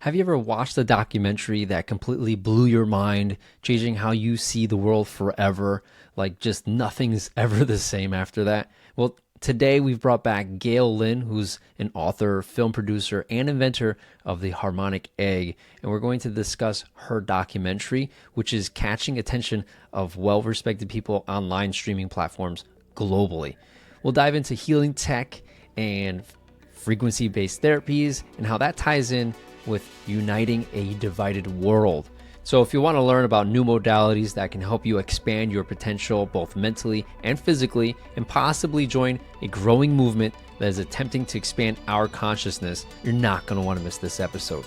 Have you ever watched a documentary that completely blew your mind, changing how you see the world forever? Like just nothing's ever the same after that? Well, today we've brought back Gail Lynn, who's an author, film producer, and inventor of the Harmonic Egg. And we're going to discuss her documentary, which is catching attention of well respected people online streaming platforms globally. We'll dive into healing tech and frequency based therapies and how that ties in with uniting a divided world. So, if you want to learn about new modalities that can help you expand your potential both mentally and physically, and possibly join a growing movement that is attempting to expand our consciousness, you're not going to want to miss this episode.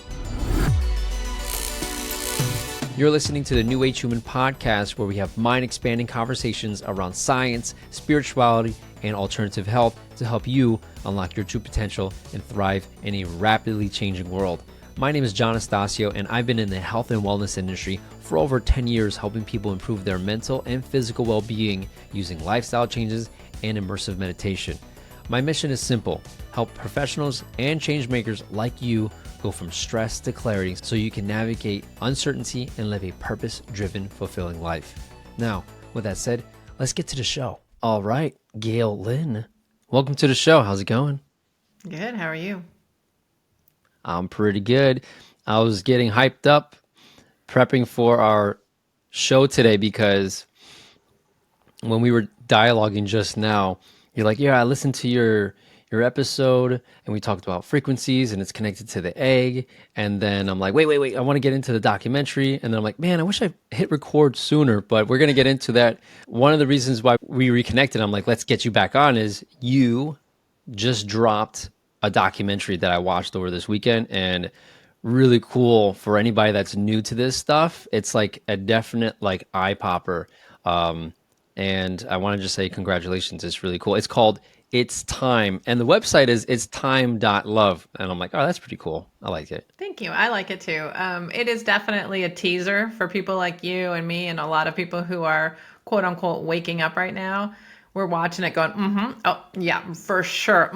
You're listening to the New Age Human podcast, where we have mind expanding conversations around science, spirituality, and alternative health to help you unlock your true potential and thrive in a rapidly changing world. My name is John Estacio, and I've been in the health and wellness industry for over 10 years, helping people improve their mental and physical well-being using lifestyle changes and immersive meditation. My mission is simple: help professionals and change makers like you go from stress to clarity so you can navigate uncertainty and live a purpose-driven, fulfilling life. Now, with that said, let's get to the show. All right, Gail Lynn, welcome to the show. How's it going? Good. How are you? I'm pretty good. I was getting hyped up prepping for our show today because when we were dialoguing just now, you're like, yeah, I listened to your episode and we talked about frequencies and it's connected to the egg. And then I'm like, wait, I want to get into the documentary. And then I'm like, man, I wish I hit record sooner, but we're going to get into that. One of the reasons why we reconnected, I'm like, let's get you back on, is you just dropped a documentary that I watched over this weekend, and really cool for anybody that's new to this stuff. It's like a definite like eye popper. And I want to just say congratulations. It's really cool. It's called It's Time, and the website is itstime.love. And I'm like, oh, that's pretty cool. I like it. Thank you. I like it too. It is definitely a teaser for people like you and me and a lot of people who are quote unquote waking up right now. We're watching it going, oh, yeah, for sure.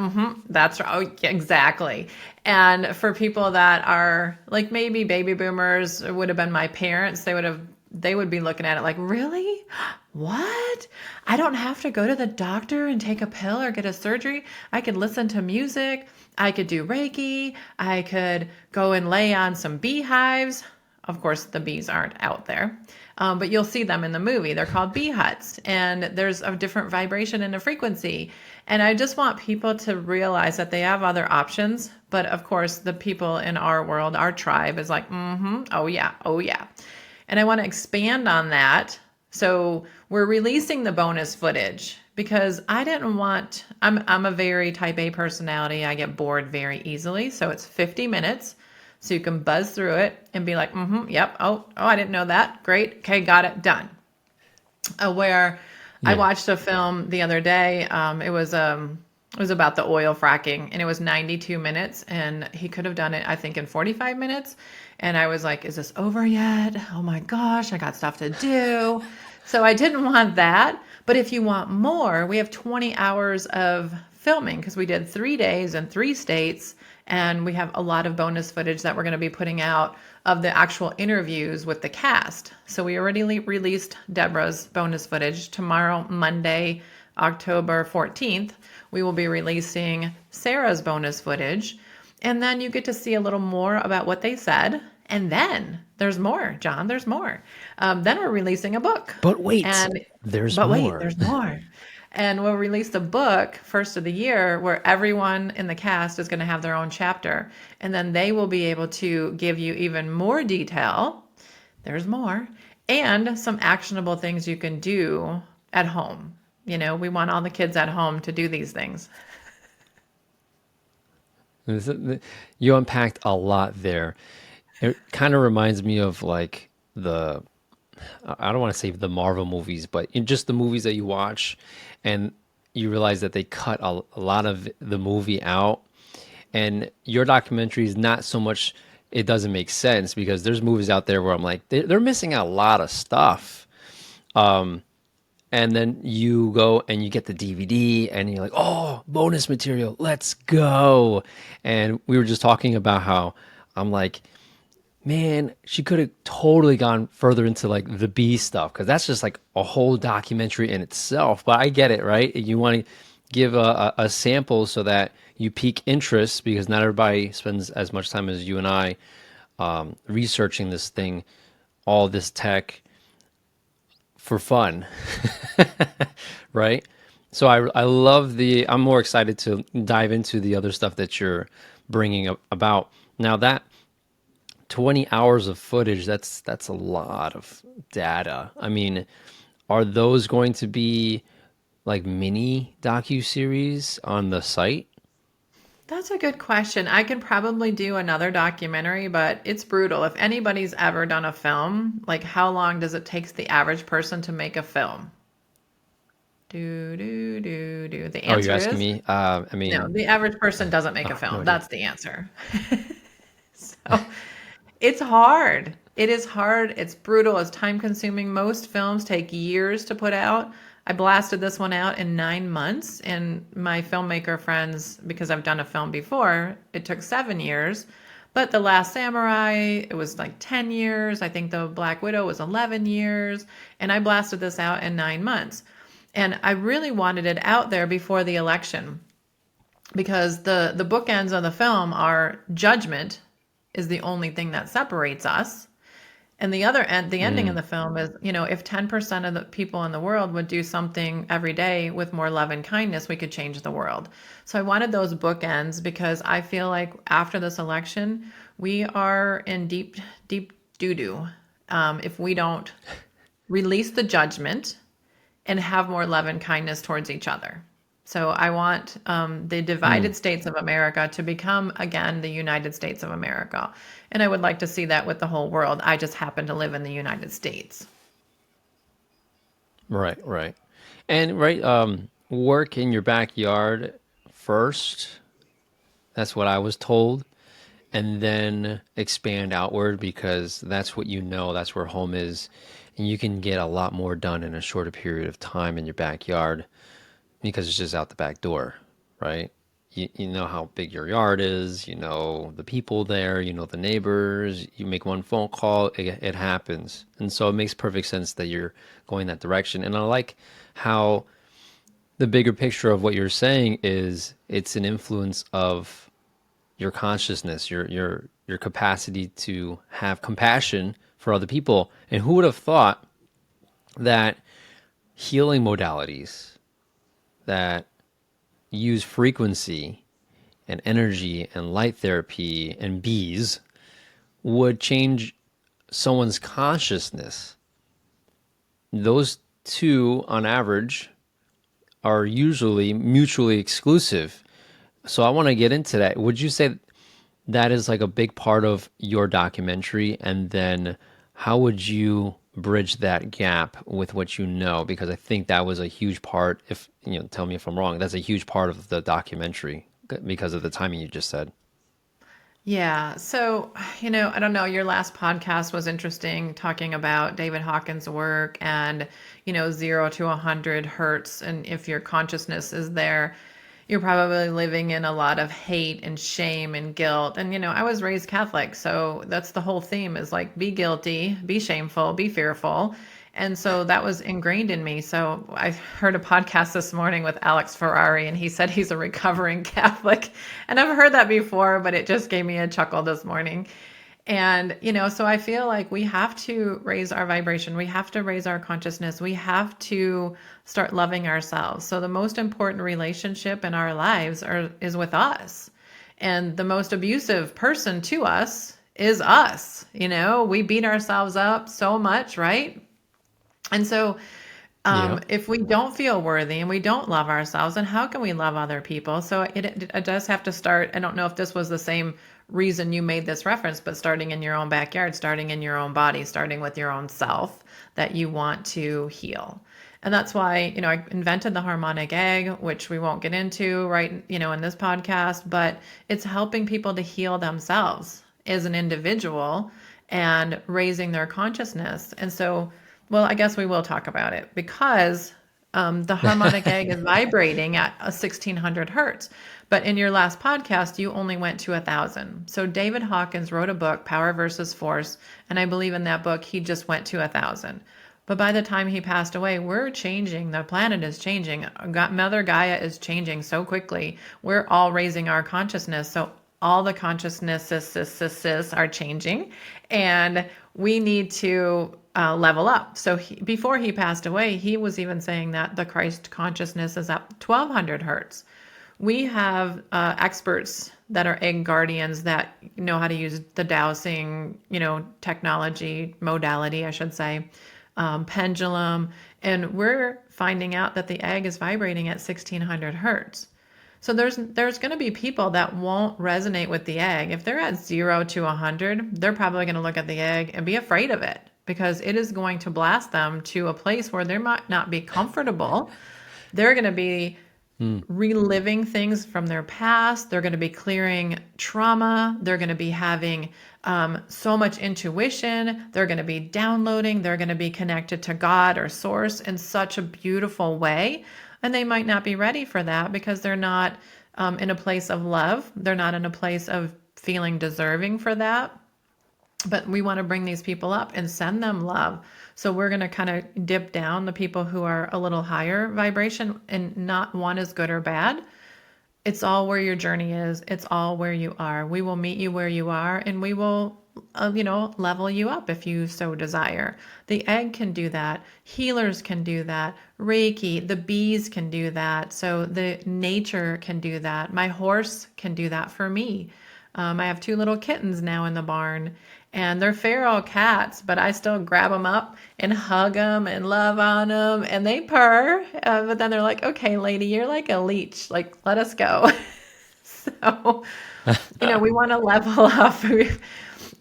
That's right. Oh, yeah, exactly. And for people that are like maybe baby boomers, it would have been my parents, they would be looking at it like, really? What? I don't have to go to the doctor and take a pill or get a surgery. I could listen to music. I could do Reiki. I could go and lay on some beehives. Of course, the bees aren't out there, but you'll see them in the movie. They're called bee huts, and there's a different vibration and a frequency. And I just want people to realize that they have other options. But of course, the people in our world, our tribe is like, oh yeah, oh yeah. And I want to expand on that. So we're releasing the bonus footage because I'm a very type A personality. I get bored very easily. So it's 50 minutes. So you can buzz through it and be like, yep. Oh, I didn't know that. Great. Okay. Got it. Done. Where I Yeah. watched a film the other day. It was about the oil fracking, and it was 92 minutes, and he could have done it, I think, in 45 minutes. And I was like, is this over yet? Oh my gosh, I got stuff to do. So I didn't want that. But if you want more, we have 20 hours of filming because we did 3 days in 3 states. And we have a lot of bonus footage that we're going to be putting out of the actual interviews with the cast. So we already released Deborah's bonus footage. Tomorrow, Monday, October 14th, we will be releasing Sarah's bonus footage. And then you get to see a little more about what they said. And then there's more, John, there's more. Then we're releasing a book. But wait, And there's but wait, more. there's more. And we'll release the book first of the year where everyone in the cast is going to have their own chapter. And then they will be able to give you even more detail. There's more. And some actionable things you can do at home. You know, we want all the kids at home to do these things. You unpacked a lot there. It kind of reminds me of like I don't want to say the Marvel movies, but in just the movies that you watch and you realize that they cut a lot of the movie out. And your documentary is not so much, it doesn't make sense because there's movies out there where I'm like, they're missing out a lot of stuff. And then you go and you get the DVD and you're like, oh, bonus material, let's go. And we were just talking about how I'm like, man, she could have totally gone further into like the bee stuff because that's just like a whole documentary in itself. But I get it, right? You want to give a sample so that you pique interest because not everybody spends as much time as you and I researching this thing, all this tech for fun, right? So I love I'm more excited to dive into the other stuff that you're bringing about. Now that 20 hours of footage, that's a lot of data. I mean, are those going to be like mini docu-series on the site? That's a good question. I could probably do another documentary, but it's brutal. If anybody's ever done a film, like how long does it take the average person to make a film? Do, do, do, do. The Oh, you're answer asking is me? I no, mean, the average person doesn't make a oh, no film. idea. That's the answer. So it's hard. It is hard. It's brutal. It's time consuming. Most films take years to put out. I blasted this one out in 9 months, and my filmmaker friends, because I've done a film before, it took 7 years. But The Last Samurai, it was like 10 years. I think The Black Widow was 11 years. And I blasted this out in 9 months. And I really wanted it out there before the election because the bookends of the film are judgment is the only thing that separates us. And the other end, the ending in Mm, the film is, if 10% of the people in the world would do something every day with more love and kindness, we could change the world. So I wanted those bookends because I feel like after this election, we are in deep, deep doo doo if we don't release the judgment and have more love and kindness towards each other. So I want the mm, divided states of America to become again the United States of America. And I would like to see that with the whole world. I just happen to live in the United States. right, right. And right, work in your backyard first. That's what I was told. And then expand outward because that's what you know, that's where home is. And you can get a lot more done in a shorter period of time in your backyard because it's just out the back door, right? You know how big your yard is, you know the people there, you know the neighbors. You make one phone call, it happens. And so it makes perfect sense that you're going that direction. And I like how the bigger picture of what you're saying is it's an influence of your consciousness, your capacity to have compassion for other people. And who would have thought that healing modalities that use frequency and energy and light therapy and bees would change someone's consciousness? Those two, on average, are usually mutually exclusive. So I want to get into that. Would you say that is like a big part of your documentary? And then how would you bridge that gap with what you know? Because I think that was a huge part. If you know, tell me if I'm wrong. That's a huge part of the documentary because of the timing you just said. Yeah. So, I don't know. Your last podcast was interesting talking about David Hawkins' work and, 0 to 100 hertz. And if your consciousness is there, you're probably living in a lot of hate and shame and guilt. And, I was raised Catholic. So that's the whole theme is like be guilty, be shameful, be fearful. And so that was ingrained in me. So I heard a podcast this morning with Alex Ferrari, and he said he's a recovering Catholic. And I've heard that before, but it just gave me a chuckle this morning. And, so I feel like we have to raise our vibration. We have to raise our consciousness. We have to start loving ourselves. So the most important relationship in our lives is with us. And the most abusive person to us is us. We beat ourselves up so much, right? And so, Yeah. if we don't feel worthy and we don't love ourselves, then how can we love other people? So it does have to start. I don't know if this was the same reason you made this reference, but starting in your own backyard, starting in your own body, starting with your own self that you want to heal. And that's why, I invented the harmonic egg, which we won't get into right, in this podcast, but it's helping people to heal themselves as an individual and raising their consciousness. And so, well, I guess we will talk about it because The harmonic egg is vibrating at a 1600 hertz. But in your last podcast, you only went to 1,000. So David Hawkins wrote a book, Power versus Force, and I believe in that book he just went to 1,000. But by the time he passed away, we're changing. The planet is changing. Mother Gaia is changing so quickly. We're all raising our consciousness. So all the consciousnesses are changing, and we need to level up. So before he passed away, he was even saying that the Christ consciousness is up 1,200 hertz. We have experts that are egg guardians that know how to use the dowsing, technology modality, I should say, pendulum, and we're finding out that the egg is vibrating at 1600 hertz. So there's going to be people that won't resonate with the egg. If they're at 0 to 100, they're probably going to look at the egg and be afraid of it because it is going to blast them to a place where they might not be comfortable. They're going to be reliving things from their past. They're going to be clearing trauma. They're going to be having so much intuition. They're going to be downloading. They're going to be connected to God or source in such a beautiful way. And they might not be ready for that because they're not in a place of love. They're not in a place of feeling deserving for that. But we want to bring these people up and send them love. So we're going to kind of dip down the people who are a little higher vibration, and not one is good or bad. It's all where your journey is. It's all where you are. We will meet you where you are, and we will, level you up if you so desire. The egg can do that. Healers can do that. Reiki, the bees can do that. So the nature can do that. My horse can do that for me. I have 2 little kittens now in the barn, and they're feral cats, but I still grab them up and hug them and love on them, and they purr. But then they're like, "Okay, lady, you're like a leech. Like, let us go." So, we want to level up,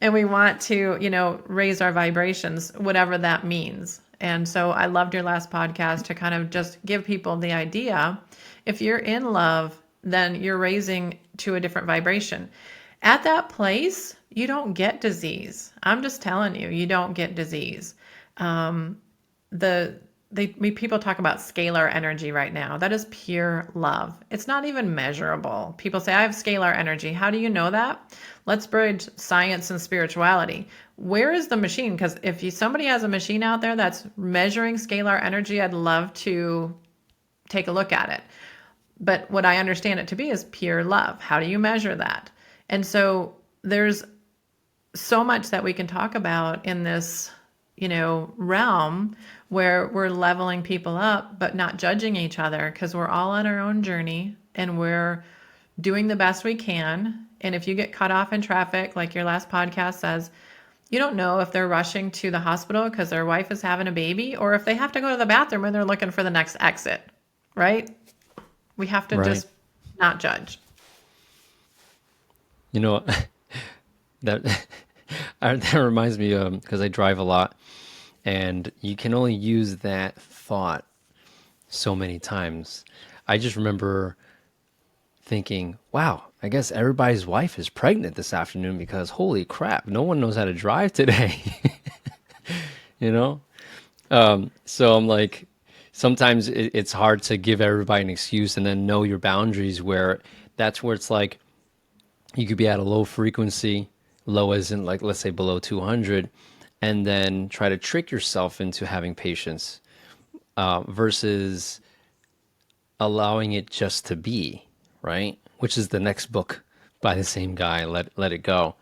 and we want to, raise our vibrations, whatever that means. And so I loved your last podcast to kind of just give people the idea. If you're in love, then you're raising to a different vibration. At that place, you don't get disease. I'm just telling you, you don't get disease. People talk about scalar energy right now. That is pure love. It's not even measurable. People say, I have scalar energy. How do you know that? Let's bridge science and spirituality. Where is the machine? Because if somebody has a machine out there that's measuring scalar energy, I'd love to take a look at it. But what I understand it to be is pure love. How do you measure that? And so there's so much that we can talk about in this, realm where we're leveling people up, but not judging each other, because we're all on our own journey and we're doing the best we can. And if you get cut off in traffic, like your last podcast says, you don't know if they're rushing to the hospital because their wife is having a baby, or if they have to go to the bathroom and they're looking for the next exit, right? We have to Right. just not judge. You know, that that reminds me because I drive a lot, and you can only use that thought so many times. I just remember thinking, wow, I guess everybody's wife is pregnant this afternoon because holy crap, no one knows how to drive today. you know? So I'm like, sometimes it's hard to give everybody an excuse and then know your boundaries, where that's where it's like you could be at a low frequency, low as in, like, let's say below 200, and then try to trick yourself into having patience versus allowing it just to be, right? Which is the next book by the same guy, Let It Go.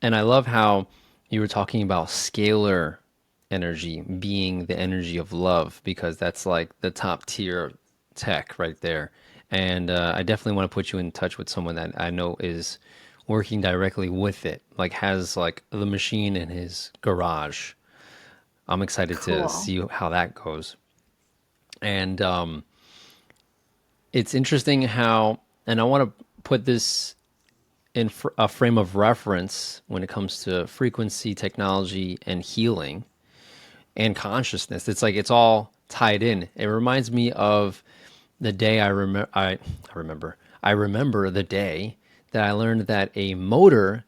And I love how you were talking about scalar energy being the energy of love, because that's like the top tier tech right there. And I definitely want to put you in touch with someone that I know is working directly with it, like has like the machine in his garage. I'm excited to Cool. see how that goes. And it's interesting how, and I want to put this in a frame of reference when it comes to frequency, technology, and healing and consciousness. It's like it's all tied in. It reminds me of the day I remember the day that I learned that a motor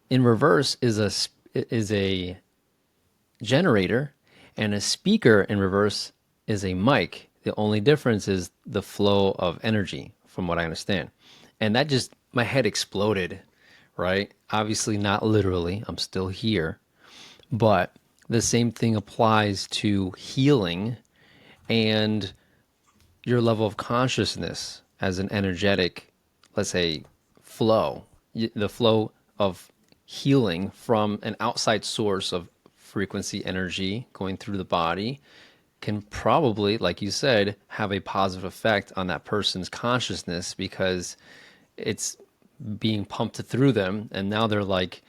in reverse is a generator, and a speaker in reverse is a mic. The only difference is the flow of energy, from what I understand. And that just, my head exploded, right? Obviously, not literally, I'm still here, but the same thing applies to healing and your level of consciousness as an energetic, let's say, flow, the flow of healing from an outside source of frequency energy going through the body can probably, like you said, have a positive effect on that person's consciousness because it's being pumped through them. And now they're like,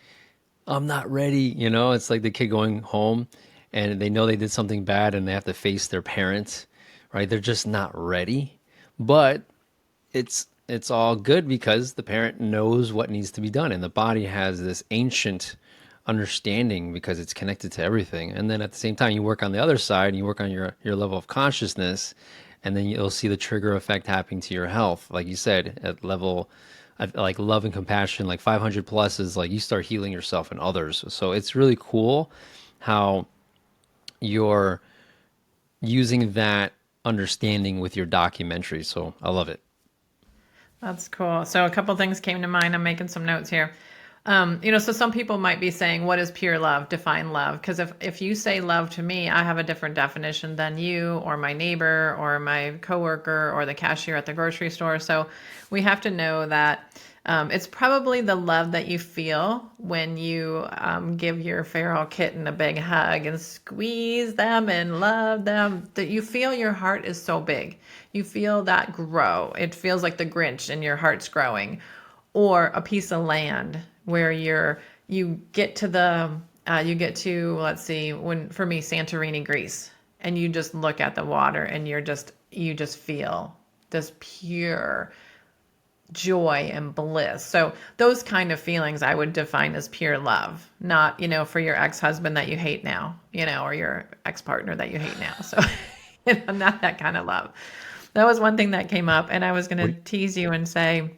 I'm not ready. It's like the kid going home and they know they did something bad and they have to face their parents, right? They're just not ready. But it's all good because the parent knows what needs to be done and the body has this ancient understanding because it's connected to everything. And then at the same time you work on the other side and you work on your level of consciousness, and then you'll see the trigger effect happening to your health, like you said, at level like love and compassion, like 500 plus is like you start healing yourself and others. So it's really cool how you're using that understanding with your documentary. So I love it. That's cool. So a couple things came to mind. I'm making some notes here. So some people might be saying, what is pure love? Define love. Because if you say love to me, I have a different definition than you or my neighbor or my coworker or the cashier at the grocery store. So we have to know that it's probably the love that you feel when you give your feral kitten a big hug and squeeze them and love them. That you feel your heart is so big. You feel that grow. It feels like the Grinch and your heart's growing. Or a piece of land where you get to let's see, when for me Santorini, Greece, and you just look at the water and you just feel this pure joy and bliss. So those kind of feelings I would define as pure love, not, for your ex-husband that you hate now, or your ex-partner that you hate now. So, not that kind of love. That was one thing that came up, and I was going What? to tease you and say,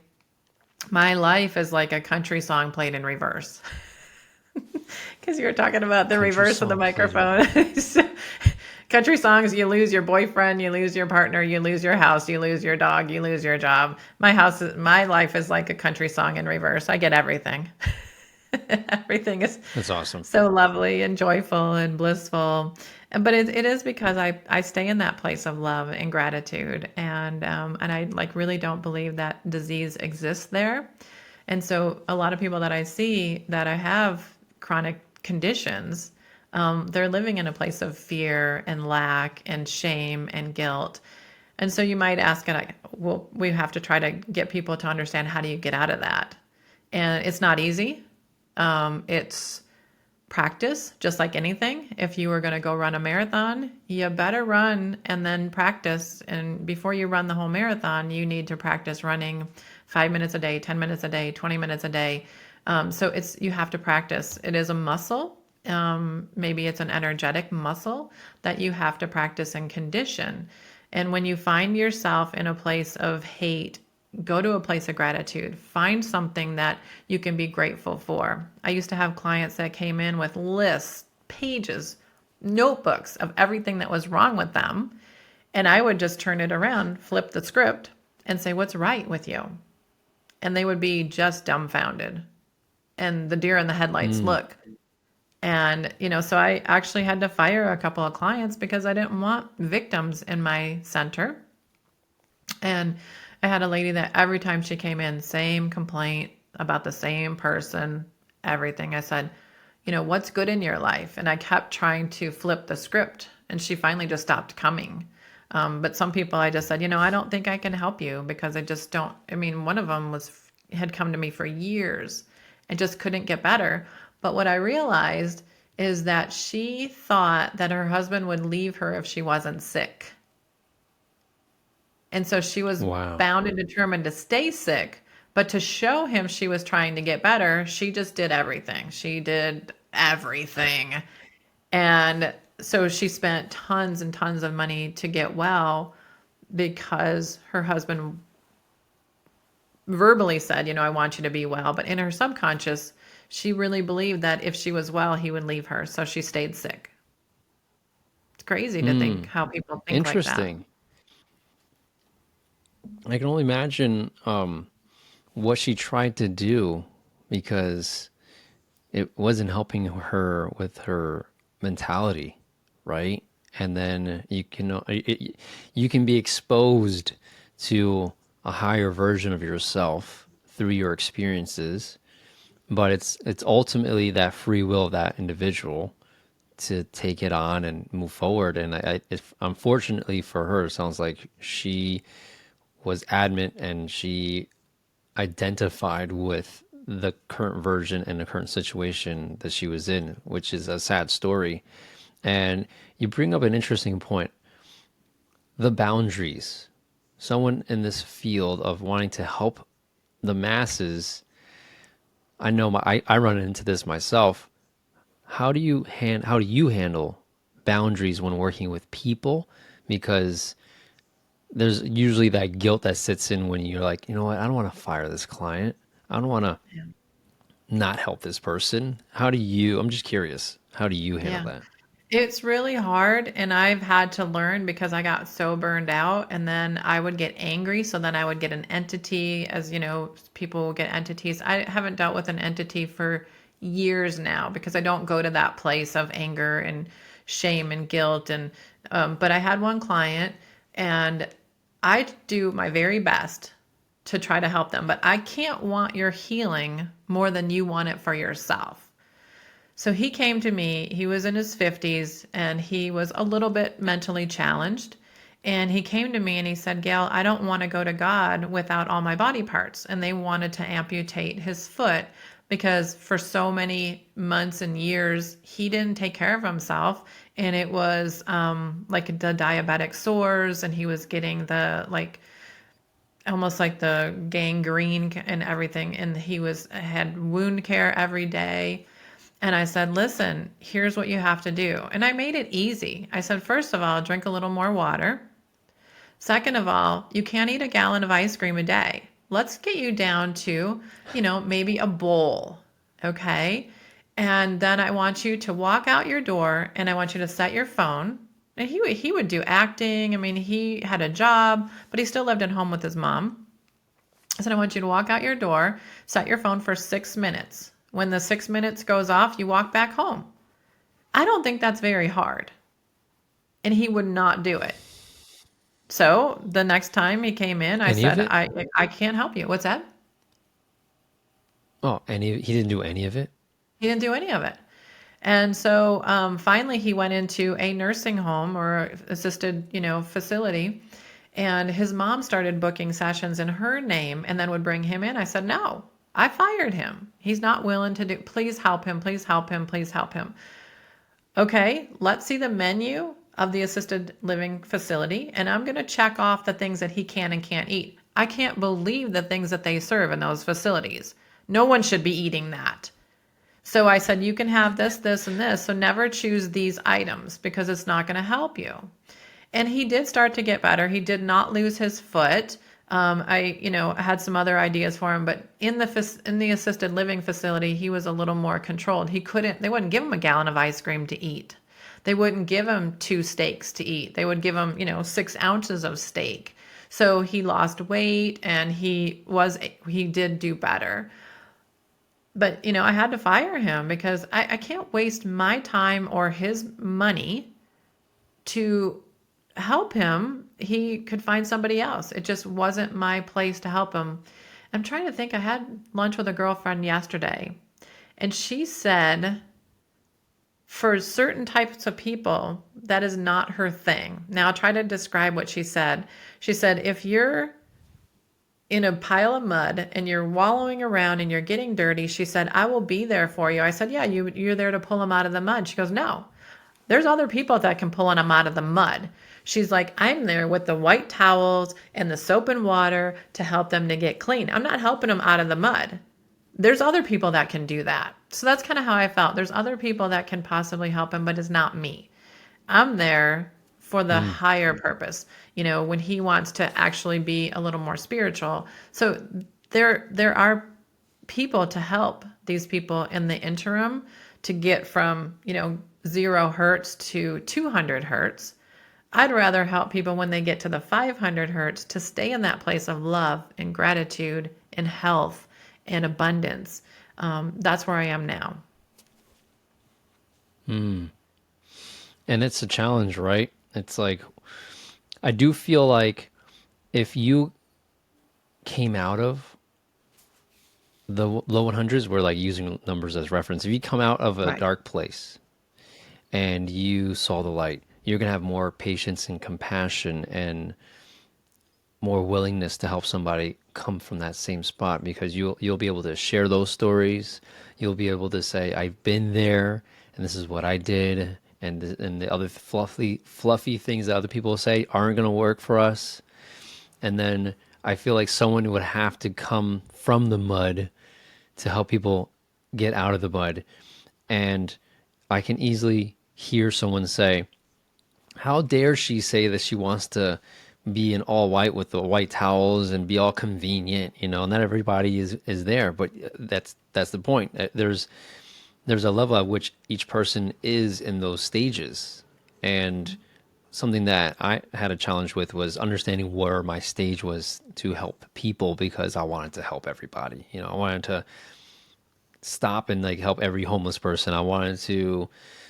my life is like a country song played in reverse. Because you were talking about the Country reverse of the song played in microphone. So, country songs, you lose your boyfriend, you lose your partner, you lose your house, you lose your dog, you lose your job. My life is like a country song in reverse. I get everything. Everything is That's awesome. so lovely and joyful and blissful. But it is because I stay in that place of love and gratitude. And I like really don't believe that disease exists there. And so a lot of people that I see that I have chronic conditions, they're living in a place of fear and lack and shame and guilt. And so you might ask, well, we have to try to get people to understand, how do you get out of that? And it's not easy. It's practice, just like anything. If you were going to go run a marathon, you better run and then practice. And before you run the whole marathon, you need to practice running 5 minutes a day, 10 minutes a day, 20 minutes a day. So you have to practice. It is a muscle. Maybe it's an energetic muscle that you have to practice and condition. And when you find yourself in a place of hate, go to a place of gratitude. Find something that you can be grateful for. I used to have clients that came in with lists, pages, notebooks of everything that was wrong with them. And I would just turn it around, flip the script, and say, what's right with you? And they would be just dumbfounded. And the deer in the headlights Mm. look. And, so I actually had to fire a couple of clients because I didn't want victims in my center. And I had a lady that every time she came in, same complaint about the same person, everything. I said, what's good in your life? And I kept trying to flip the script, and she finally just stopped coming. But some people I just said, I don't think I can help you because I just don't. I mean, one of them had come to me for years and just couldn't get better. But what I realized is that she thought that her husband would leave her if she wasn't sick. And so she was Wow. bound and determined to stay sick, but to show him she was trying to get better, she just did everything. She did everything. And so she spent tons and tons of money to get well because her husband verbally said, I want you to be well. But in her subconscious, she really believed that if she was well, he would leave her. So she stayed sick. It's crazy to think Mm. how people think like that. Interesting. I can only imagine what she tried to do because it wasn't helping her with her mentality, right? And then you can be exposed to a higher version of yourself through your experiences, but it's ultimately that free will of that individual to take it on and move forward. And if, unfortunately for her, it sounds like she was adamant and she identified with the current version and the current situation that she was in, which is a sad story. And you bring up an interesting point, the boundaries. Someone in this field of wanting to help the masses, I know I run into this myself. How do you handle boundaries when working with people? Because there's usually that guilt that sits in when you're like, you know what, I don't want to fire this client. I don't want to Yeah. not help this person. How do you, I'm just curious, how do you handle Yeah. that? It's really hard, and I've had to learn because I got so burned out, and then I would get angry. So then I would get an entity, as you know, people will get entities. I haven't dealt with an entity for years now because I don't go to that place of anger and shame and guilt. And but I had one client, and I do my very best to try to help them, but I can't want your healing more than you want it for yourself. So he came to me, he was in his 50s and he was a little bit mentally challenged. And he came to me and he said, Gail, I don't want to go to God without all my body parts. And they wanted to amputate his foot because for so many months and years, he didn't take care of himself. And it was like the diabetic sores, and he was getting the like almost like the gangrene and everything. And he was had wound care every day. And I said, listen, here's what you have to do. And I made it easy. I said, first of all, drink a little more water. Second of all, you can't eat a gallon of ice cream a day. Let's get you down to, maybe a bowl. Okay. And then I want you to walk out your door and I want you to set your phone. And he would do acting. I mean, he had a job, but he still lived at home with his mom. I said, I want you to walk out your door, set your phone for 6 minutes. When the 6 minutes goes off, you walk back home. I don't think that's very hard. And he would not do it. So the next time he came in, I Any of said, it? I can't help you. What's that? Oh, he didn't do any of it? He didn't do any of it. And so finally he went into a nursing home or assisted, facility. And his mom started booking sessions in her name and then would bring him in. I said, no, I fired him. He's not willing to do, please help him, please help him, please help him. Okay, let's see the menu of the assisted living facility, and I'm going to check off the things that he can and can't eat. I can't believe the things that they serve in those facilities. No one should be eating that. So I said, you can have this, this, and this. So never choose these items because it's not going to help you. And he did start to get better. He did not lose his foot. I had some other ideas for him, but in the assisted living facility, he was a little more controlled. They wouldn't give him a gallon of ice cream to eat. They wouldn't give him two steaks to eat. They would give him, 6 ounces of steak. So he lost weight and he did do better. But, I had to fire him because I can't waste my time or his money to help him. He could find somebody else. It just wasn't my place to help him. I'm trying to think. I had lunch with a girlfriend yesterday, and she said for certain types of people, that is not her thing. Now, I'll try to describe what she said. She said, if you're in a pile of mud and you're wallowing around and you're getting dirty, she said, I will be there for you. I said, yeah, you're there to pull them out of the mud. She goes, no, there's other people that can pull them out of the mud. She's like, I'm there with the white towels and the soap and water to help them to get clean. I'm not helping them out of the mud. There's other people that can do that. So that's kind of how I felt. There's other people that can possibly help him, but it's not me. I'm there for the Mm. higher purpose, when he wants to actually be a little more spiritual. So there are people to help these people in the interim to get from, 0 hertz to 200 hertz. I'd rather help people when they get to the 500 hertz to stay in that place of love and gratitude and health and abundance. That's where I am now. Mm. And it's a challenge, right? It's like, I do feel like if you came out of the low 100s, we're like using numbers as reference. If you come out of a Right. dark place and you saw the light, you're going to have more patience and compassion and more willingness to help somebody come from that same spot, because you'll be able to share those stories. You'll be able to say, I've been there and this is what I did, and the other fluffy things that other people say aren't going to work for us. And then I feel like someone would have to come from the mud to help people get out of the mud. And I can easily hear someone say, how dare she say that she wants to be in all white with the white towels and be all convenient, you know? Not everybody is there, but that's the point. There's a level at which each person is in those stages. And something that I had a challenge with was understanding where my stage was to help people, because I wanted to help everybody. You know, I wanted to stop and like help every homeless person. I wanted to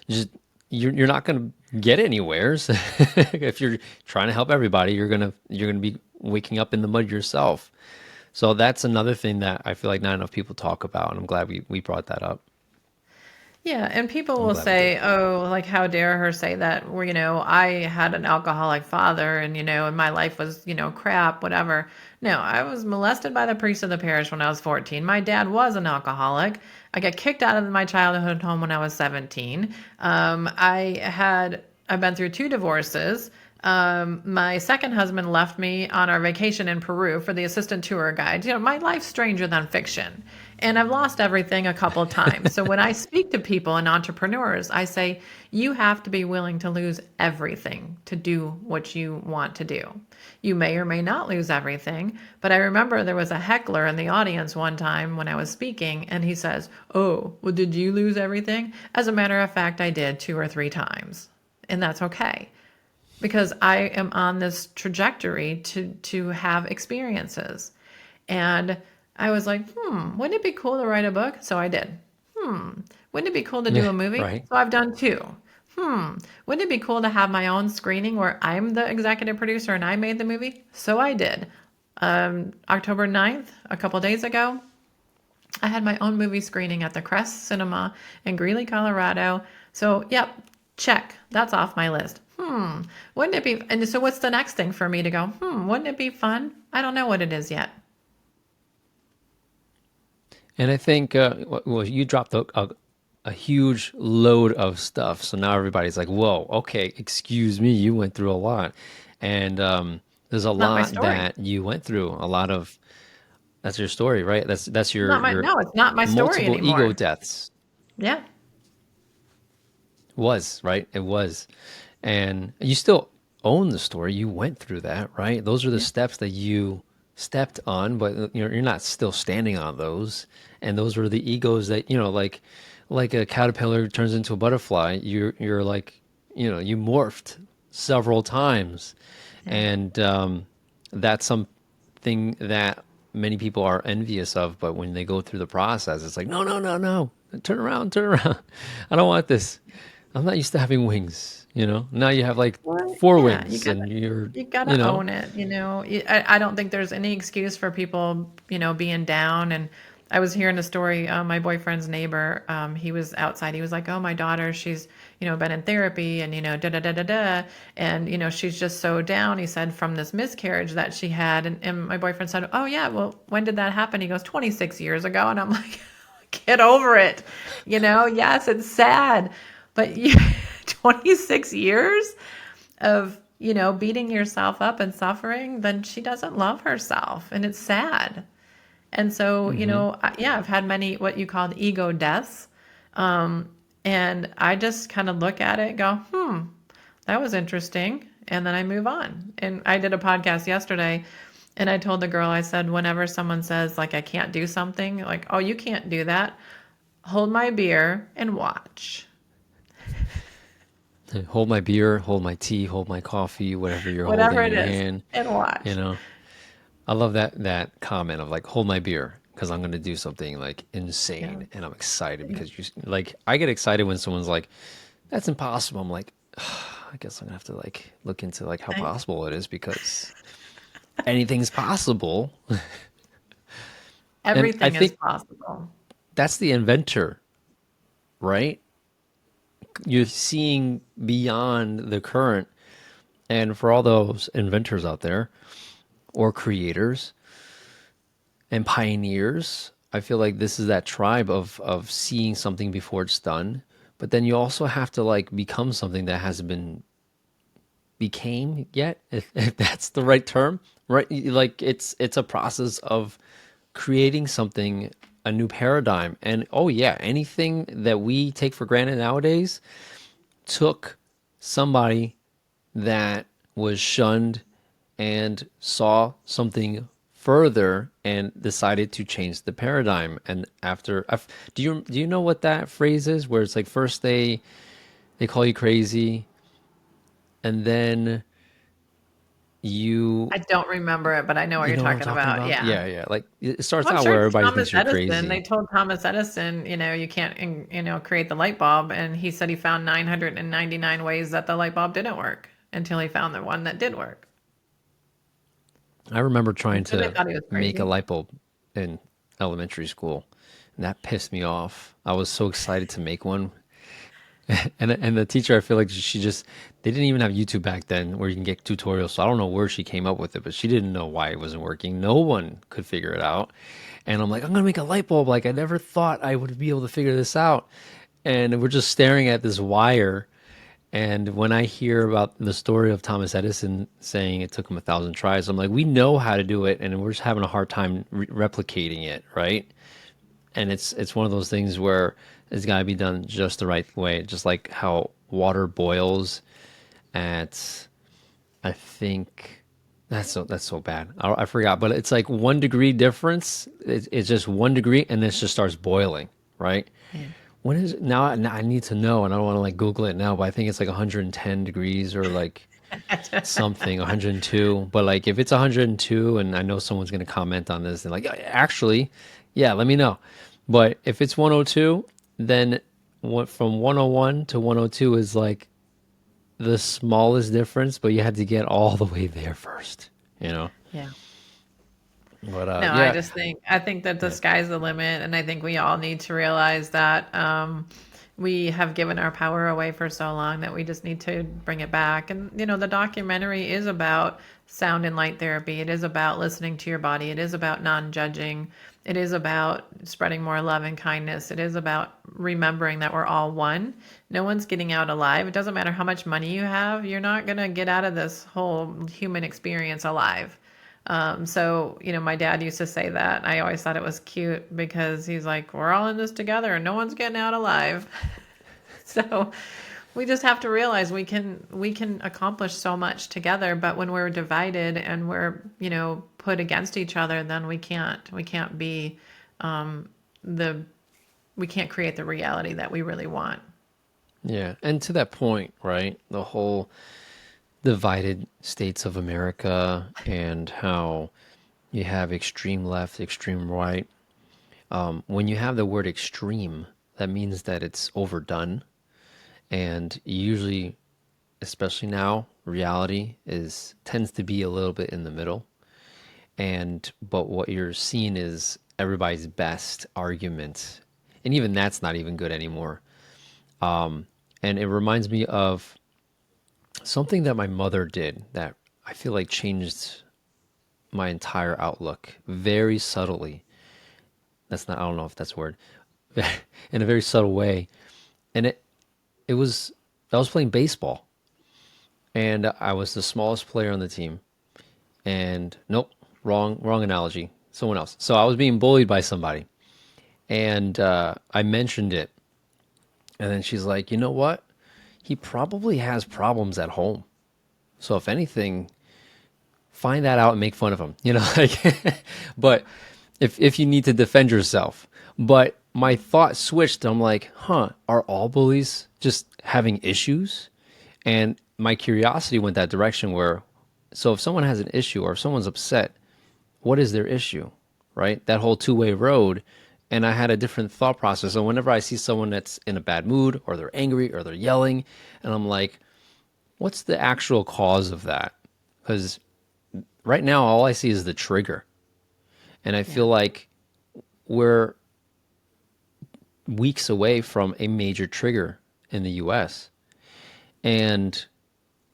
just, you're not going to get anywhere. So if you're trying to help everybody, you're going to be waking up in the mud yourself. So that's another thing that I feel like not enough people talk about, and I'm glad we brought that up. Yeah, and people I'm will glad we did. say, "Oh, like how dare her say that?" Where I had an alcoholic father, and and my life was crap, whatever. No, I was molested by the priest of the parish when I was 14. My dad was an alcoholic. I got kicked out of my childhood home when I was 17. I've been through two divorces. My second husband left me on our vacation in Peru for the assistant tour guide. My life's stranger than fiction. And I've lost everything a couple of times. So when I speak to people and entrepreneurs, I say, you have to be willing to lose everything to do what you want to do. You may or may not lose everything. But I remember there was a heckler in the audience one time when I was speaking, and he says, "Oh, well, did you lose everything?" As a matter of fact, I did 2 or 3 times. And that's okay, because I am on this trajectory to have experiences. And I was like, wouldn't it be cool to write a book? So I did. Wouldn't it be cool to do Yeah, a movie? right. So I've done two. Wouldn't it be cool to have my own screening where I'm the executive producer and I made the movie? So I did. October 9th, a couple days ago, I had my own movie screening at the Crest Cinema in Greeley, Colorado. So, yep, check. That's off my list. Wouldn't it be? And so, what's the next thing for me to go? Wouldn't it be fun? I don't know what it is yet. And I think, well, you dropped a huge load of stuff. So now everybody's like, whoa, okay, excuse me, you went through a lot. And there's a Not my lot story. that you went through. A lot of, that's your story, right? That's Not my, your no, it's not my story multiple ego anymore. deaths. Yeah. Was, right? It was. And you still own the story. You went through that, right? Those are the Yeah. steps that you stepped on, but you're not still standing on those. And those were the egos that, like a caterpillar turns into a butterfly, you're like, you morphed several times. Yeah. And that's something that many people are envious of, but when they go through the process, it's like, no, no, no, no. Turn around, turn around. I don't want this. I'm not used to having wings, you know? Now you have like Well, four yeah, wings and you're, you you gotta know, own it. I don't think there's any excuse for people, being down. And I was hearing a story. My boyfriend's neighbor, he was outside. He was like, "Oh, my daughter, she's, been in therapy, and da da da da da, and she's just so down." He said from this miscarriage that she had, and my boyfriend said, "Oh yeah, well, when did that happen?" He goes, "26 years ago," and I'm like, "Get over it." Yes, it's sad, but 26 years of beating yourself up and suffering, then she doesn't love herself, and it's sad. And so hmm yeah, I've had many what you called ego deaths. And I just kind of look at it and go, that was interesting, and then I move on. And I did a podcast yesterday, and I told the girl, I said, whenever someone says like I can't do something, like, "Oh, you can't do that," hold my beer and watch. Hold my beer, hold my tea, hold my coffee, whatever you're holding Whatever in it your is, hand. and You watch. know, I love that comment of like, hold my beer because I'm gonna do something like Yeah. insane, and I'm excited because you like I get excited when someone's like, that's impossible. I'm like, I guess I'm gonna have to like look into like how I, possible it is because anything's possible. And I everything is think possible. that's the inventor, right? You're seeing beyond the current. And for all those inventors out there or creators and pioneers, I feel like this is that tribe of seeing something before it's done. But then you also have to like become something that hasn't been became yet, if that's the right term, right? Like it's a process of creating something, a new paradigm. And oh yeah, anything that we take for granted nowadays took somebody that was shunned and saw something further and decided to change the paradigm. And after, do you know what that phrase is? Where it's like first they call you crazy, and then you I don't remember it, but I know what you you're know what I'm talking talking about. about? Yeah. Yeah, yeah. Like it starts Well, I'm out sure where everybody Thomas thinks you're Edison, they crazy. told Thomas Edison, you can't, create the light bulb. And he said he found 999 ways that the light bulb didn't work until he found the one that did work. I remember I'm trying sure they to thought he was make a crazy. light bulb in elementary school, and that pissed me off. I was so excited to make one. And the teacher, I feel like she just they didn't even have YouTube back then where you can get tutorials. So I don't know where she came up with it, but she didn't know why it wasn't working. No one could figure it out. And I'm like, I'm gonna make a light bulb. Like I never thought I would be able to figure this out. And we're just staring at this wire. And when I hear about the story of Thomas Edison saying it took him 1,000 tries, I'm like, we know how to do it, and we're just having a hard time replicating it, right? And it's one of those things where it's got to be done just the right way, just like how water boils at, I think that's so bad. I forgot, but it's like 1 degree difference. It's just 1 degree, and this just starts boiling, right? Yeah. When is it now I need to know, and I don't want to like Google it now, but I think it's like 110 degrees or like something 102. But like if it's 102, and I know someone's going to comment on this and like actually, yeah, let me know. But if it's 102, then what from 101 to 102 is like the smallest difference, but you had to get all the way there first, you know. Yeah. But No, yeah, I think that the yeah, sky's the limit, and I think we all need to realize that we have given our power away for so long that we just need to bring it back. And the documentary is about sound and light therapy. It is about listening to your body. It is about non-judging. It is about spreading more love and kindness. It is about remembering that we're all one. No one's getting out alive. It doesn't matter how much money you have. You're not going to get out of this whole human experience alive. So, my dad used to say that. I always thought it was cute because he's like, we're all in this together and no one's getting out alive. So we just have to realize we can accomplish so much together, but when we're divided and we're, put against each other, then we can't be the we can't create the reality that we really want. yeah. And to that point, right? The whole divided states of America and how you have extreme left, extreme right. When you have the word extreme, that means that it's overdone. And usually, especially now, reality is tends to be a little bit in the middle. And but what you're seeing is everybody's best argument. And even that's not even good anymore. And it reminds me of something that my mother did that I feel like changed my entire outlook very subtly. That's not, I don't know if that's a word, in a very subtle way. And it was, I was playing baseball and I was the smallest player on the team. And nope, wrong analogy. Someone else. So I was being bullied by somebody and I mentioned it. And then she's like, you know what? He probably has problems at home. So if anything, find that out and make fun of him. Like, but if you need to defend yourself. But my thought switched. I'm like, huh, are all bullies just having issues? And my curiosity went that direction where, so if someone has an issue or if someone's upset, what is their issue, right? That whole two-way road. And I had a different thought process. So whenever I see someone that's in a bad mood or they're angry or they're yelling, and I'm like, what's the actual cause of that? Because right now, all I see is the trigger. And I Yeah. feel like we're weeks away from a major trigger in the US. And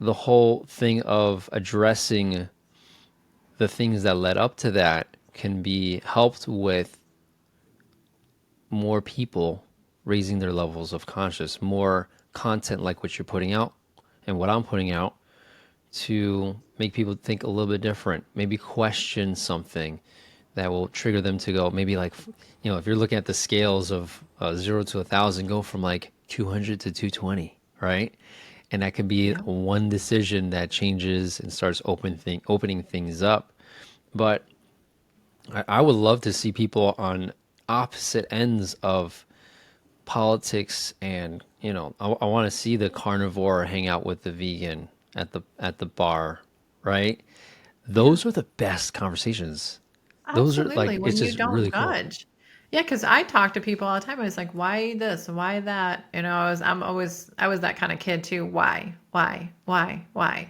the whole thing of addressing the things that led up to that can be helped with more people raising their levels of conscious, more content like what you're putting out and what I'm putting out to make people think a little bit different, maybe question something that will trigger them to go, maybe like, if you're looking at the scales of 0 to 1,000, go from like 200 to 220, right? And that could be Yeah. one decision that changes and starts opening things up. But I would love to see people on opposite ends of politics, and I want to see the carnivore hang out with the vegan at the bar, right? Yeah. Those are the best conversations. Those are like, Absolutely. it's When you just don't really cool. judge. Yeah, because I talk to people all the time. I was like, why this? Why that? I was that kind of kid too. Why? Why? Why? Why?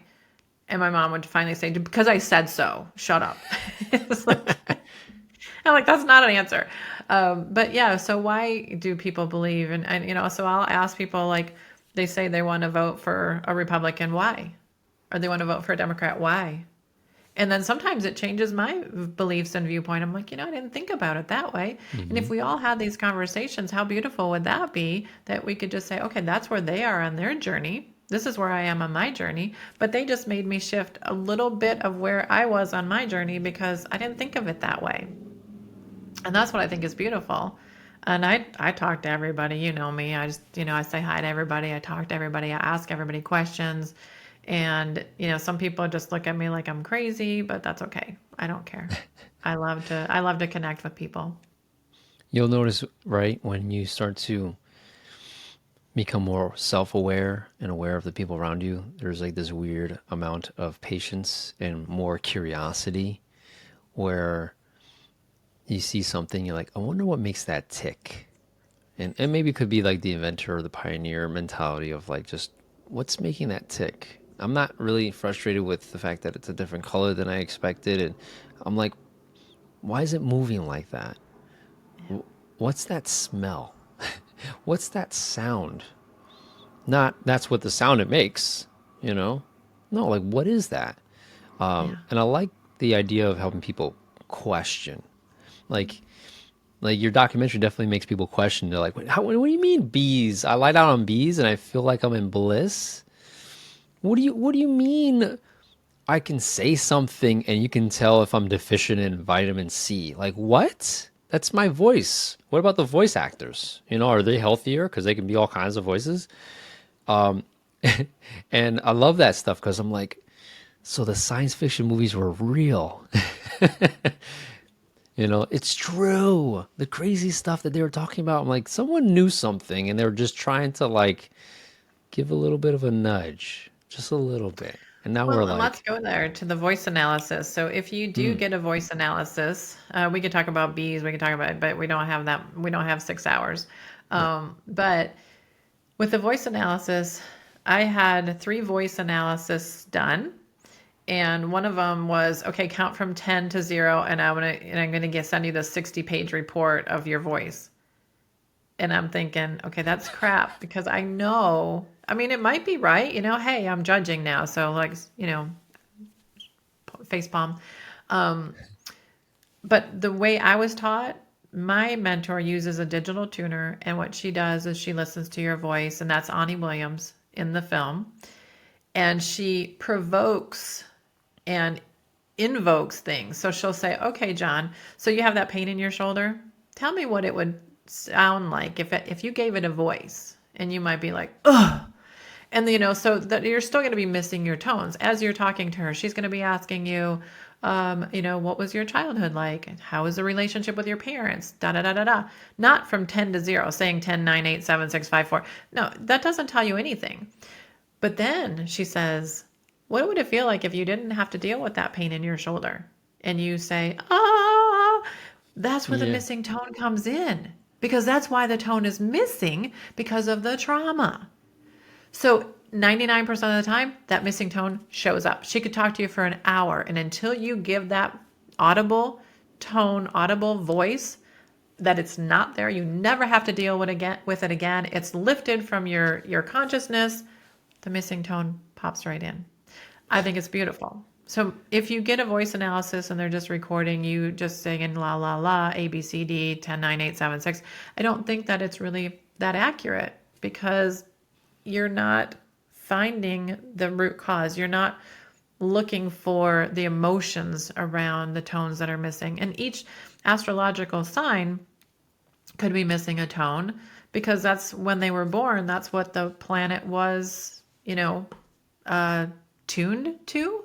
And my mom would finally say, because I said so. Shut up. It's like, I'm like, that's not an answer. But yeah, so why do people believe? So I'll ask people like, they say they want to vote for a Republican. Why? Or they want to vote for a Democrat. Why? And then sometimes it changes my beliefs and viewpoint. I'm like, I didn't think about it that way. And Hmm. if we all had these conversations, how beautiful would that be that we could just say, okay, that's where they are on their journey. This is where I am on my journey. But they just made me shift a little bit of where I was on my journey because I didn't think of it that way. And that's what I think is beautiful. And I talk to everybody, you know me. I just, I say hi to everybody. I talk to everybody. I ask everybody questions. And, some people just look at me like I'm crazy, but that's okay. I don't care. I love to connect with people. You'll notice, right, when you start to become more self-aware and aware of the people around you, there's like this weird amount of patience and more curiosity where you see something, you're like, I wonder what makes that tick. And maybe it could be like the inventor or the pioneer mentality of like, just what's making that tick. I'm not really frustrated with the fact that it's a different color than I expected. And I'm like, why is it moving like that? Yeah. What's that smell? What's that sound? Not that's what the sound it makes, you know? No, like, what is that? Yeah. And I like the idea of helping people question. Like, like your documentary definitely makes people question. They're like, what do you mean bees? I lie down on bees and I feel like I'm in bliss. What do you mean I can say something and you can tell if I'm deficient in vitamin C? Like, what? That's my voice. What about the voice actors? Are they healthier because they can be all kinds of voices? And I love that stuff because I'm like, so the science fiction movies were real. It's true. The crazy stuff that they were talking about, I'm like, someone knew something and they were just trying to like give a little bit of a nudge, just a little bit. And now we're Well, and let's like, go there to the voice analysis. So if you do mm, get a voice analysis, we could talk about bees, we could talk about it, but we don't have that. We don't have 6 hours. no. But with the voice analysis, I had 3 voice analysis done. And one of them was, okay, count from 10 to 0, and I'm gonna send you the 60-page report of your voice. And I'm thinking, okay, that's crap because I know, I mean, it might be right, hey, I'm judging now. So like, face palm. Um, but the way I was taught, my mentor uses a digital tuner, and what she does is she listens to your voice, and that's Ani Williams in the film. And she provokes and invokes things. So she'll say, okay, John, so you have that pain in your shoulder. Tell me what it would sound like if you gave it a voice. And you might be like, ugh. And so that you're still going to be missing your tones as you're talking to her. She's going to be asking you, what was your childhood like? How was the relationship with your parents? Da da da da da. Not from 10 to 0, saying 10, 9, 8, 7, 6, 5, 4. No, that doesn't tell you anything. But then she says, what would it feel like if you didn't have to deal with that pain in your shoulder? And you say, ah, that's where the Yeah. missing tone comes in. Because that's why the tone is missing because of the trauma. So 99% of the time, that missing tone shows up. She could talk to you for an hour, and until you give that audible tone, audible voice, that it's not there, you never have to deal with it again. It's lifted from your consciousness. The missing tone pops right in. I think it's beautiful. So if you get a voice analysis and they're just recording you just singing la la la A B C D 10 9 8 7 6, I don't think that it's really that accurate because you're not finding the root cause. You're not looking for the emotions around the tones that are missing. And each astrological sign could be missing a tone because that's when they were born. That's what the planet was, uh, tuned to.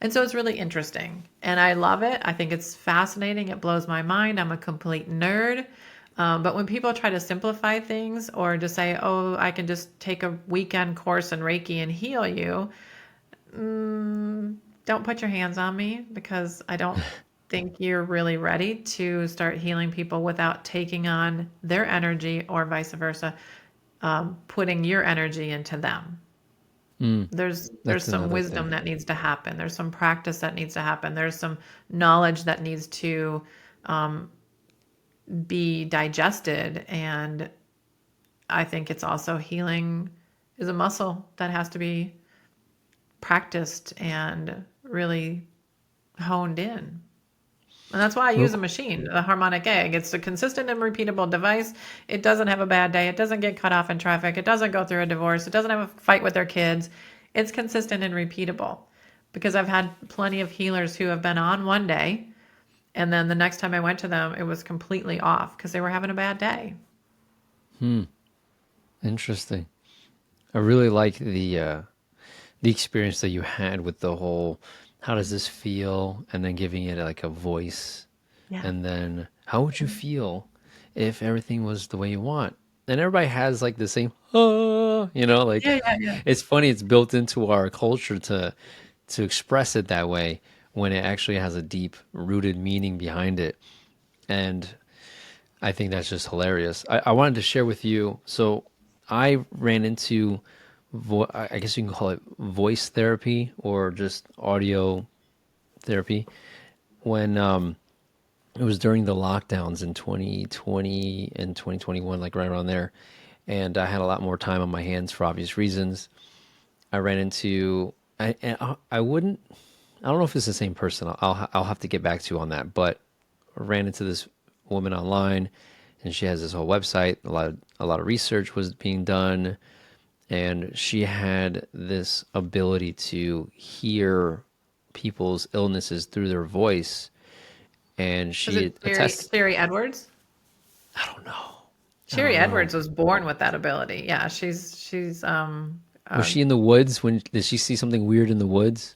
And so it's really interesting. And I love it. I think it's fascinating. It blows my mind. I'm a complete nerd. But when people try to simplify things or just say, oh, I can just take a weekend course in Reiki and heal you, don't put your hands on me because I don't think you're really ready to start healing people without taking on their energy or vice versa, putting your energy into them. Mm, There's that's some another thing. wisdom that needs to happen. There's some practice that needs to happen. There's some knowledge that needs to be digested. And I think it's also healing is a muscle that has to be practiced and really honed in. And that's why I use a Real, machine, the Harmonic Egg. It's a consistent and repeatable device. It doesn't have a bad day. It doesn't get cut off in traffic. It doesn't go through a divorce. It doesn't have a fight with their kids. It's consistent and repeatable because I've had plenty of healers who have been on one day and then the next time I went to them, it was completely off because they were having a bad day. interesting. I really like the experience that you had with the whole how does this feel and then giving it like a voice Yeah. and then how would you feel if everything was the way you want? And everybody has like the same like Yeah, yeah, yeah. it's funny it's built into our culture to express it that way when it actually has a deep rooted meaning behind it. And I think that's just hilarious. I wanted to share with you. So I ran into, I guess you can call it voice therapy or just audio therapy when it was during the lockdowns in 2020 and 2021, like right around there. And I had a lot more time on my hands for obvious reasons. I ran into, I wouldn't, I don't know if it's the same person. I'll have to get back to you on that. But I ran into this woman online, and she has this whole website. A lot of research was being done, and she had this ability to hear people's illnesses through their voice. And Was it she Sherry, attests. Sherry Edwards? I don't know. I Sherry don't know. Edwards was born with that ability. Yeah, she's Was she in the woods when did she see something weird in the woods?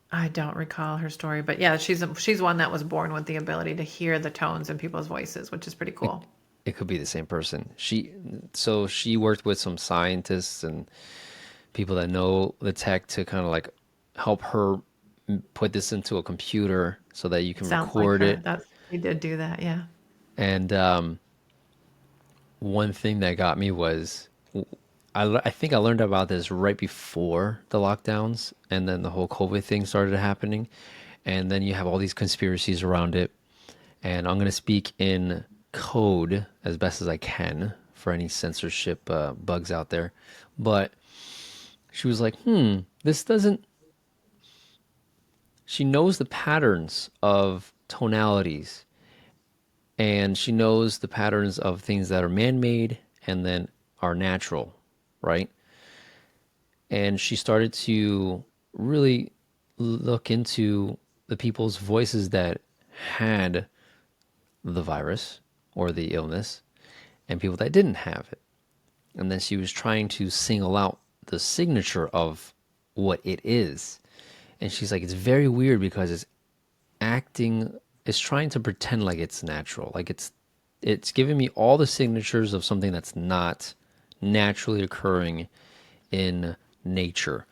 I don't recall her story, but yeah, she's one that was born with the ability to hear the tones in people's voices, which is pretty It, cool. it could be the same person. She worked with some scientists and people that know the tech to kind of like help her put this into a computer so that you It can sounds like record her. it. That's She did do that. Yeah. And one thing that got me was I think I learned about this right before the lockdowns and then the whole COVID thing started happening. And then you have all these conspiracies around it. And I'm going to speak in code as best as I can for any censorship bugs out there. But she was like, this doesn't. She knows the patterns of tonalities and she knows the patterns of things that are man made and then are natural, right? And she started to really look into the people's voices that had the virus or the illness and people that didn't have it. And then she was trying to single out the signature of what it is. And she's like, it's very weird because acting it's trying to pretend like it's natural. Like it's giving me all the signatures of something that's not naturally occurring in nature.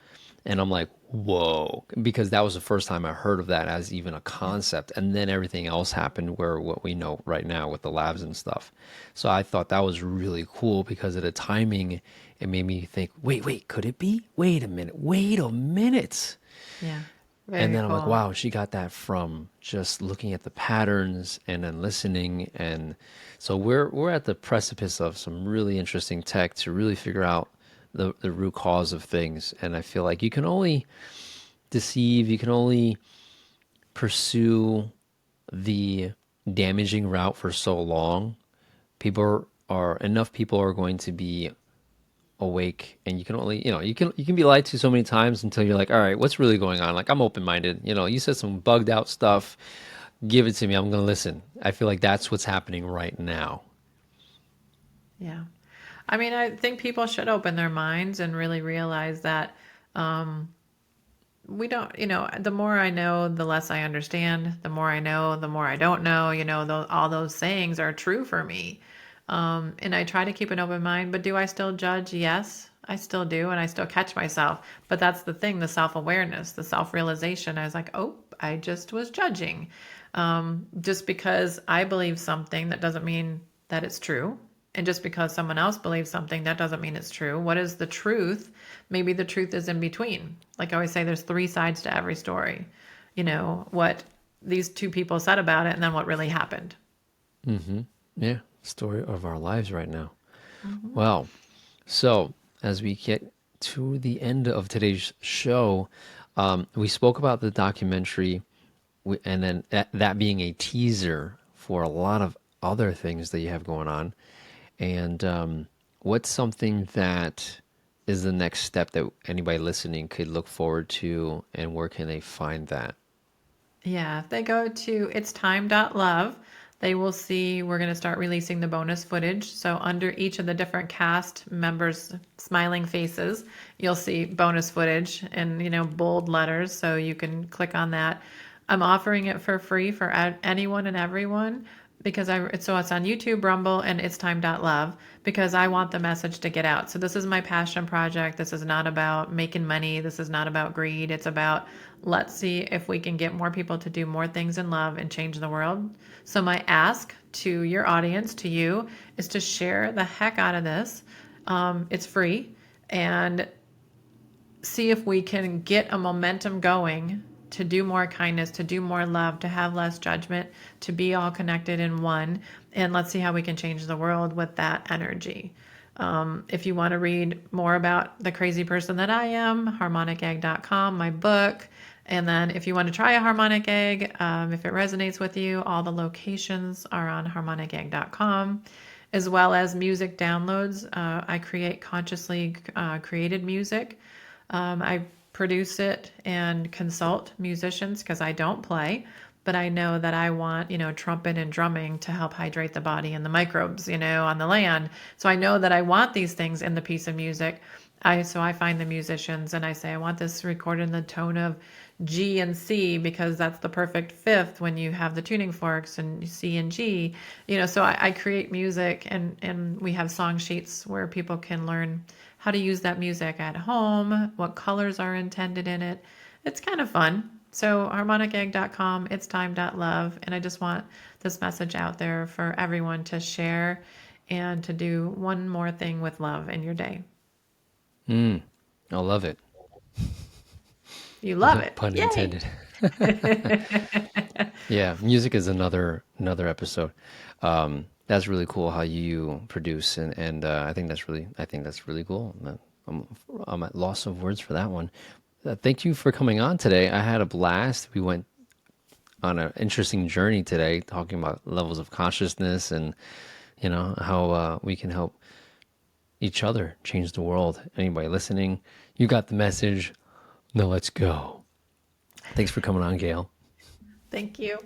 And I'm like, whoa, because that was the first time I heard of that as even a Yeah. concept. And then everything else happened where what we know right now with the labs and stuff. So I thought that was really cool because of the timing. It made me think, wait, could it be? Wait a minute. Yeah. And Very then I'm like, cool. wow, she got that from just looking at the patterns and then listening. And so we're at the precipice of some really interesting tech to really figure out the root cause of things. And I feel like you can only deceive, you can only pursue the damaging route for so long. People are enough people are going to be awake, and you can only, you can be lied to so many times until you're like, all right, what's really going on? Like, I'm open-minded. You said some bugged out stuff, give it to me, I'm gonna listen. I feel like that's what's happening right now. Yeah. I mean, I think people should open their minds and really realize that we don't, the more I know, the less I understand. The more I know, the more I don't know. All those sayings are true for me. And I try to keep an open mind, but do I still judge? Yes, I still do. And I still catch myself. But that's the thing, the self awareness, the self realization. I was like, oh, I just was judging. Just because I believe something, that doesn't mean that it's true. And just because someone else believes something, that doesn't mean it's true. What is the truth? Maybe the truth is in between. Like I always say, there's three sides to every story. What these two people said about it, and then what really happened. Yeah, story of our lives right now. Hmm. Well, so as we get to the end of today's show, we spoke about the documentary, and then that being a teaser for a lot of other things that you have going on. And what's something that is the next step that anybody listening could look forward to, and where can they find that? Yeah, if they go to itstime.love, they will see we're going to start releasing the bonus footage. So, under each of the different cast members' smiling faces, you'll see bonus footage in, bold letters. So, you can click on that. I'm offering it for free for anyone and everyone because it's on YouTube, Rumble, and itstime.love because I want the message to get out. So this is my passion project. This is not about making money. This is not about greed. It's about let's see if we can get more people to do more things in love and change the world. So my ask to your audience, to you, is to share the heck out of this. It's free, and see if we can get a momentum going to do more kindness, to do more love, to have less judgment, to be all connected in one. And let's see how we can change the world with that energy. If you want to read more about the crazy person that I am, harmonicegg.com, my book. And then if you want to try a harmonic egg, if it resonates with you, all the locations are on harmonicegg.com, as well as music downloads. I create consciously created music. I produce it and consult musicians because I don't play, but I know that I want, trumpet and drumming to help hydrate the body and the microbes, on the land. So I know that I want these things in the piece of music. So I find the musicians and I say, I want this recorded in the tone of G and C because that's the perfect fifth when you have the tuning forks and C and G. So I create music, and we have song sheets where people can learn how to use that music at home, what colors are intended in it. It's kind of fun. So harmonicegg.com, it's time.love. And I just want this message out there for everyone to share and to do one more thing with love in your day. I love it. You love it. Pun Yay. intended. Yeah, music is another episode. That's really cool how you produce, and I think that's really cool. I'm at loss of words for that one. Thank you for coming on today. I had a blast. We went on an interesting journey today, talking about levels of consciousness and how we can help each other change the world. Anybody listening, you got the message. Now let's go. Thanks for coming on, Gail. Thank you.